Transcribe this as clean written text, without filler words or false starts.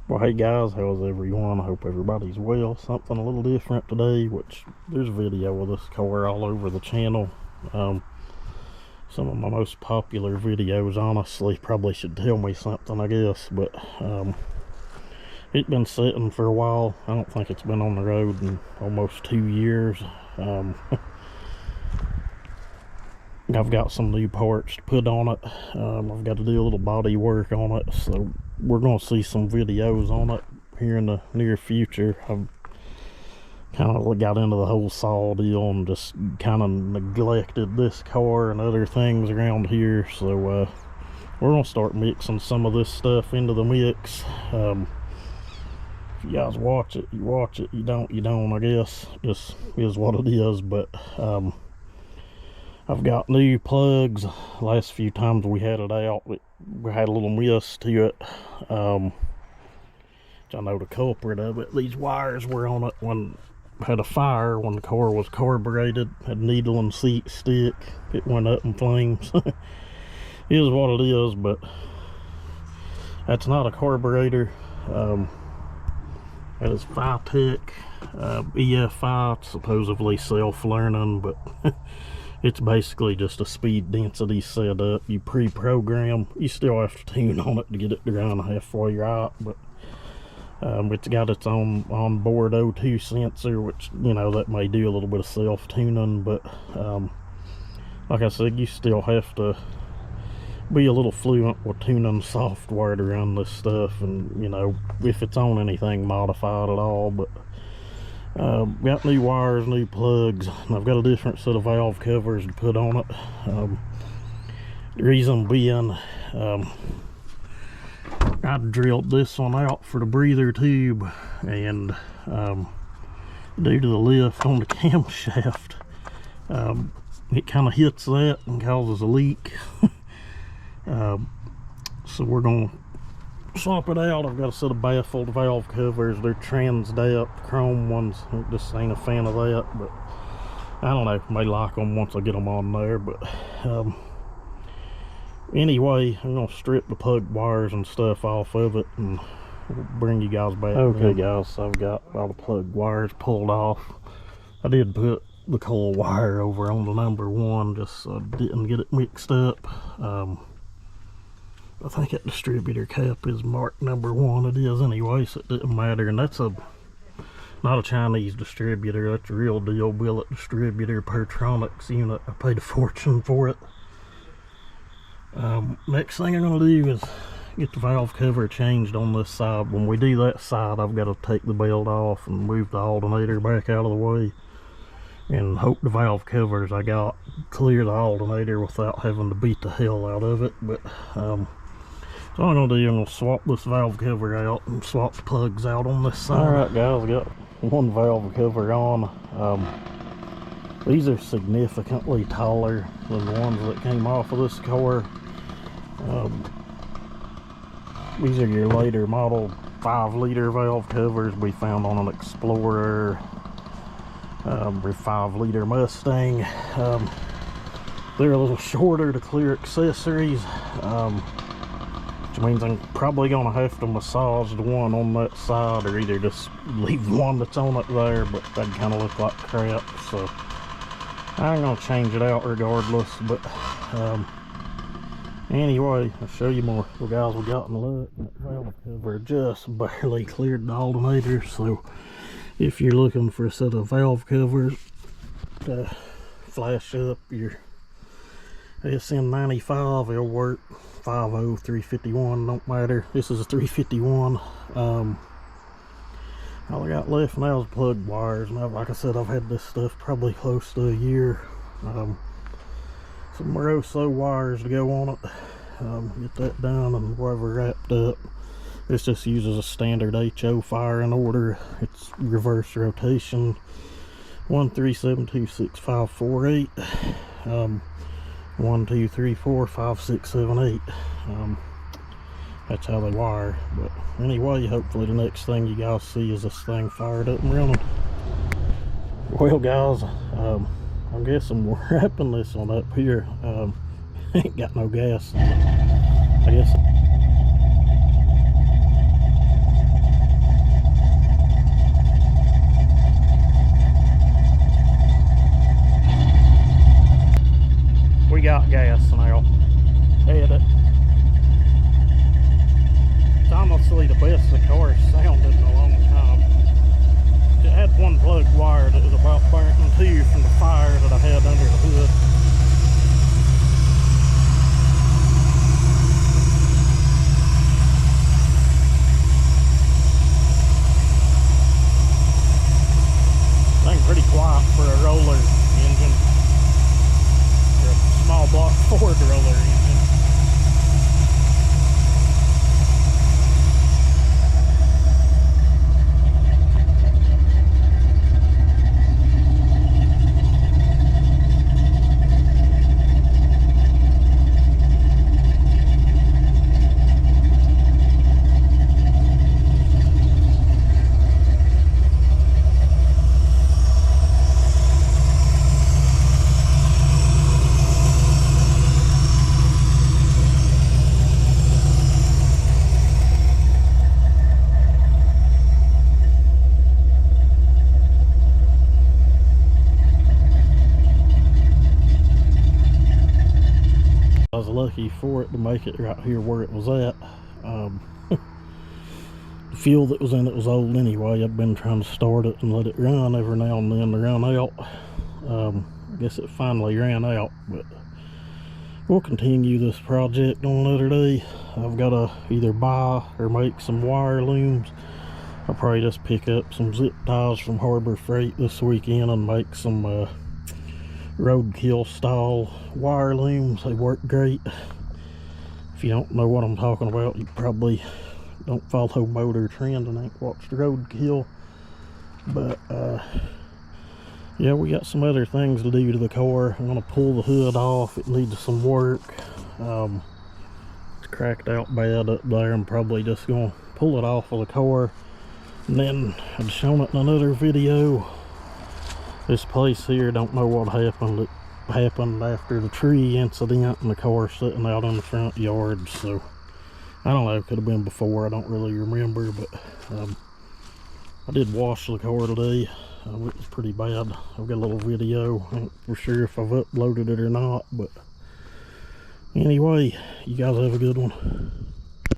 Well, hey guys, how's everyone? I hope everybody's well. Something a little different today, which there's a video of this car all over the channel. Some of my most popular videos, honestly, probably should tell me something, I guess, but it's been sitting for a while. I don't think it's been on the road in almost 2 years. I've got some new parts to put on it. I've got to do a little body work on it, so we're going to see some videos on it here in the near future. I've kind of got into the whole saw deal and just kind of neglected this car and other things around here, so we're going to start mixing some of this stuff into the mix. If you guys watch it, you watch it. You don't, I guess. Just is what it is. But I've got new plugs. Last few times we had it out, we had a little miss to it. Which I know the culprit of it. These wires were on it when had a fire, when the car was carbureted, had needle and seat stick. It went up in flames. It is what it is, but that's not a carburetor. That is Phytech EFI. It's supposedly self-learning, but it's basically just a speed density setup. You pre-program. You still have to tune on it to get it to run halfway right, but it's got its own onboard O2 sensor, which, you know, that may do a little bit of self-tuning, but like I said, you still have to be a little fluent with tuning software to run this stuff, and, you know, if it's on anything modified at all. But got new wires, new plugs, and I've got a different set of valve covers to put on it. The reason being, I drilled this one out for the breather tube, and due to the lift on the camshaft, it kind of hits that and causes a leak. So we're gonna swap it out. I've got a set of baffled valve covers. They're trans-depth chrome ones. I just ain't a fan of that, but I don't know, may like them once I get them on there. But anyway, I'm gonna strip the plug wires and stuff off of it and bring you guys back. Okay guys, so I've got all the plug wires pulled off. I did put the coil wire over on the number one just so I didn't get it mixed up. I think that distributor cap is marked number one. It is anyway, so it didn't matter. And that's not a Chinese distributor. That's a real deal billet distributor, Pertronics unit. I paid a fortune for it. Next thing I'm going to do is get the valve cover changed on this side. When we do that side, I've got to take the belt off and move the alternator back out of the way, and hope the valve covers I got clear the alternator without having to beat the hell out of it. But so I'm gonna do, I'm gonna swap this valve cover out and swap the plugs out on this side. Alright guys, I got one valve cover on. These are significantly taller than the ones that came off of this car. These are your later model 5-liter valve covers we found on an Explorer or 5-liter Mustang. They're a little shorter to clear accessories, which means I'm probably gonna have to massage the one on that side, or either just leave the one that's on it there, but that'd kind of look like crap, so I'm gonna change it out regardless. But anyway, I'll show you more. Well guys, we got in luck. That valve cover just barely cleared the alternator, so if you're looking for a set of valve covers to flash up your SN95, it'll work. 50, 351, don't matter. This is a 351. All I got left now is plug wires. Now, like I said, I've had this stuff probably close to a year. Some Moroso wires to go on it. Get that done and whatever wrapped up. This just uses a standard HO firing order. It's reverse rotation. 13726 1 2 3 4 5 6 7 8. That's how they wire. But anyway, hopefully the next thing you guys see is this thing fired up and running. Well guys, I'm guessing we're wrapping this one up here. Ain't got no gas, I guess. honestly the best the car's sounded in a long time. It had one plugged wire that was about burnt in two from the fire that I had under the hood. Thing pretty quiet for a roller engine, or a small block Ford roller engine. I was lucky for it to make it right here where it was at. The fuel that was in it was old anyway. I'd been trying to start it and let it run every now and then to run out. I guess it finally ran out, but we'll continue this project on another day. I've got to either buy or make some wire looms. I'll probably just pick up some zip ties from Harbor Freight this weekend and make some roadkill style wire looms. They work great. If you don't know what I'm talking about, you probably don't follow motor trend and ain't watched roadkill. But yeah, we got some other things to do to the car. I'm gonna pull the hood off. It needs some work. It's cracked out bad up there. I'm probably just gonna pull it off of the car, and then I've shown it in another video. This place here, don't know what happened. It happened after the tree incident and the car sitting out in the front yard. So I don't know, it could have been before, I don't really remember. But I did wash the car today. It was pretty bad. I've got a little video. I ain't for sure if I've uploaded it or not, but anyway, you guys have a good one.